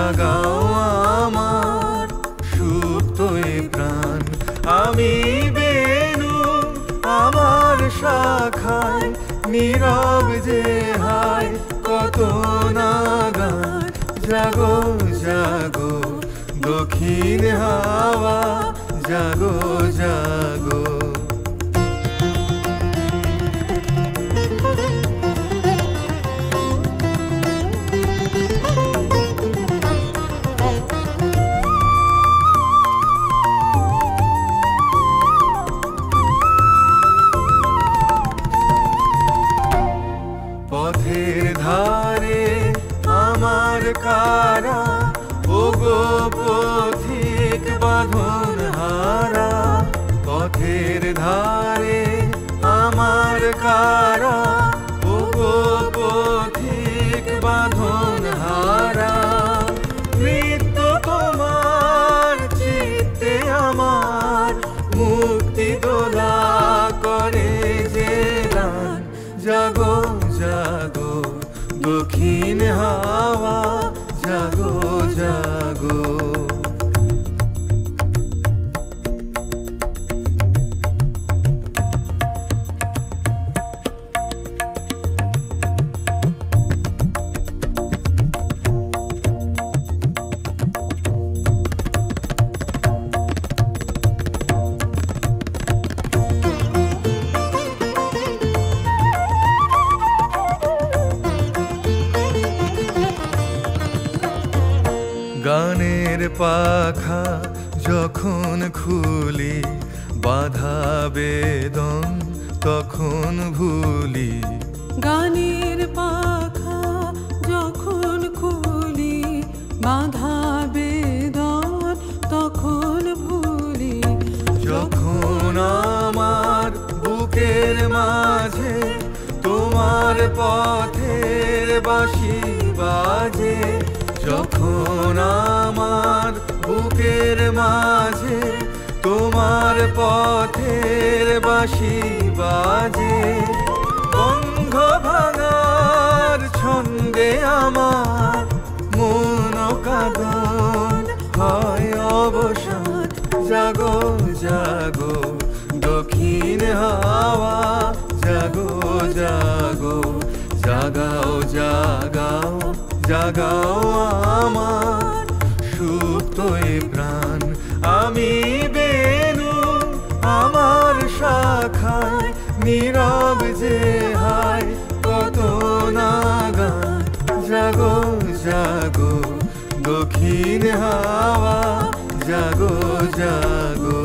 জাগাও আমার সুপ্ত এ প্রাণ। আমি বেনু আমার শাখায় নীরব যে হায় কত না গান। জাগো জাগো দক্ষিণ হাওয়া, জাগো জাগো। পথের ধারে আমার কারা, ওগো পথিক বাঁধন হারা। পথের ধারে আমার কারা, ওগো পথিক বাঁধন হারা। মৃত্যু তোমার চিত্তে আমার মুক্তি দোলা করে যে দান। জাগো জাগো দক্ষিণ হাওয়া, জাগো জাগো। গানের পাখা যখন খুলি, বাধা বেদন তখন ভুলি। গানের পাখা যখন খুলি, বাধা বেদন তখন ভুলি। যখন আমার বুকের মাঝে তোমার পথের বাঁশি বাজে। যখন আমার বুকের মাঝে তোমার পথের বাঁশি বাজে। বন্ধ ভাঙার ছন্দে আমার মন কাঁদন হয় অবসান। জাগো জাগো দক্ষিণ হাওয়া, জাগো জাগো। জাগাও জাগাও জাগাও আমার সুপ্ত এ প্রাণ। আমি বেনু আমার শাখায় নীরব যে হায় কত না গান। জাগো জাগো দক্ষিণ হাওয়া, জাগো জাগো।